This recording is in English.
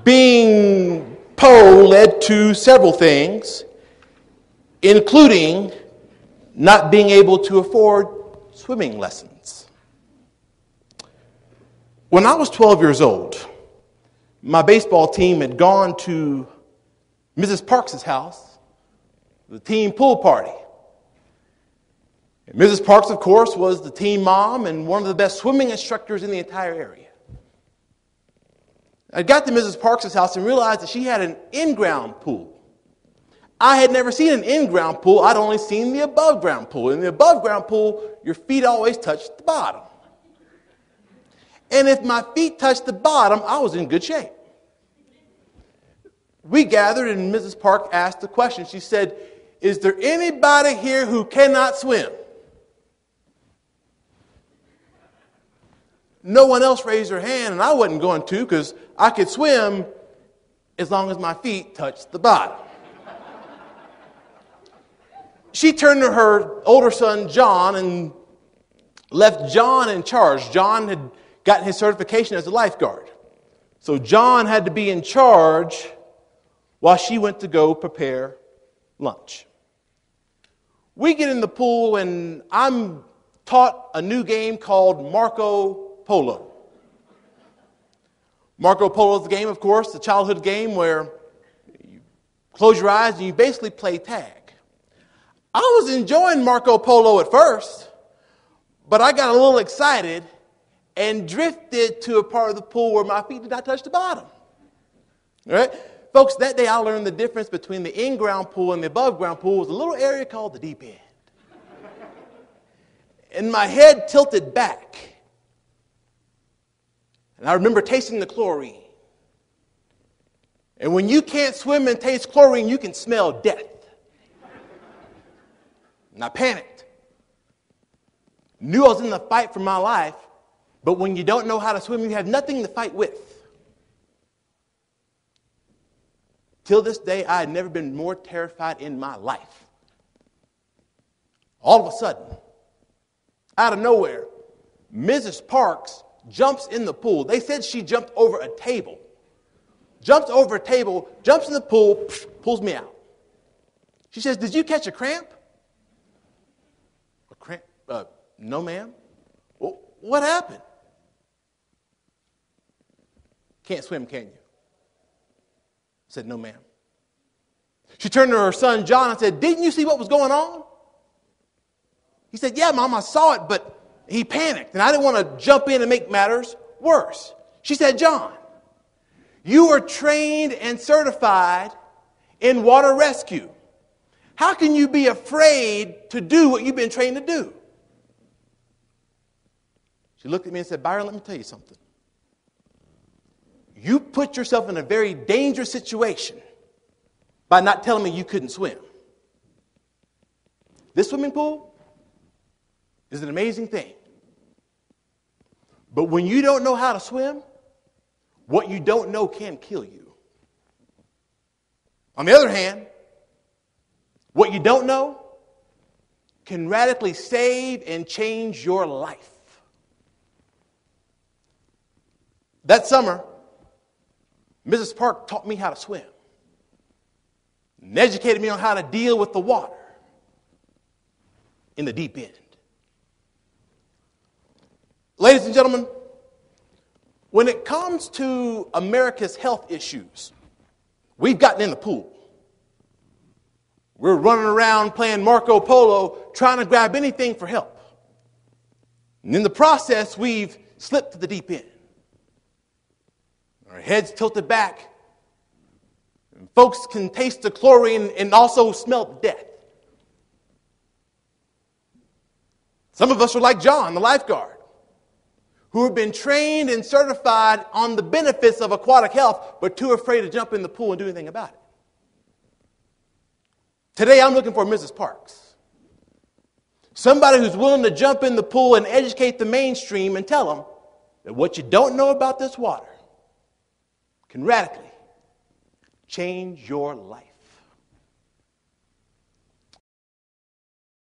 Being Poe led to several things, including not being able to afford swimming lessons. When I was 12 years old, my baseball team had gone to Mrs. Parks' house, the team pool party. And Mrs. Parks, of course, was the team mom and one of the best swimming instructors in the entire area. I got to Mrs. Parks' house and realized that she had an in-ground pool. I had never seen an in-ground pool. I'd only seen the above-ground pool. In the above-ground pool, your feet always touched the bottom. And if my feet touched the bottom, I was in good shape. We gathered and Mrs. Park asked the question. She said, "Is there anybody here who cannot swim?" No one else raised their hand, and I wasn't going to because I could swim as long as my feet touched the bottom. She turned to her older son, John, and left John in charge. John had gotten his certification as a lifeguard. So John had to be in charge while she went to go prepare lunch. We get in the pool, and I'm taught a new game called Marco Polo. Marco Polo is the game, of course, the childhood game where you close your eyes and you basically play tag. I was enjoying Marco Polo at first, but I got a little excited and drifted to a part of the pool where my feet did not touch the bottom. All right? Folks, that day I learned the difference between the in-ground pool and the above-ground pool was a little area called the deep end. And my head tilted back. And I remember tasting the chlorine. And when you can't swim and taste chlorine, you can smell death. And I panicked. Knew I was in the fight for my life, but when you don't know how to swim, you have nothing to fight with. Till this day, I had never been more terrified in my life. All of a sudden, out of nowhere, Mrs. Parks jumps in the pool. They said she jumped over a table. Jumps over a table, jumps in the pool, pulls me out. She says, "Did you catch a cramp?" "A cramp? No, ma'am." "Well, what happened?" "Can't swim, can you?" I said, "No, ma'am." She turned to her son, John, and said, "Didn't you see what was going on?" He said, "Yeah, Mom, I saw it, but he panicked, and I didn't want to jump in and make matters worse." She said, "John, you are trained and certified in water rescue. How can you be afraid to do what you've been trained to do?" She looked at me and said, "Byron, let me tell you something. You put yourself in a very dangerous situation by not telling me you couldn't swim. This swimming pool is an amazing thing. But when you don't know how to swim, what you don't know can kill you. On the other hand, what you don't know can radically save and change your life." That summer, Mrs. Park taught me how to swim and educated me on how to deal with the water in the deep end. Ladies and gentlemen, when it comes to America's health issues, we've gotten in the pool. We're running around playing Marco Polo, trying to grab anything for help. And in the process, we've slipped to the deep end. Our heads tilted back. And folks can taste the chlorine and also smell death. Some of us are like John, the lifeguard, who have been trained and certified on the benefits of aquatic health, but too afraid to jump in the pool and do anything about it. Today, I'm looking for Mrs. Parks. Somebody who's willing to jump in the pool and educate the mainstream and tell them that what you don't know about this water can radically change your life.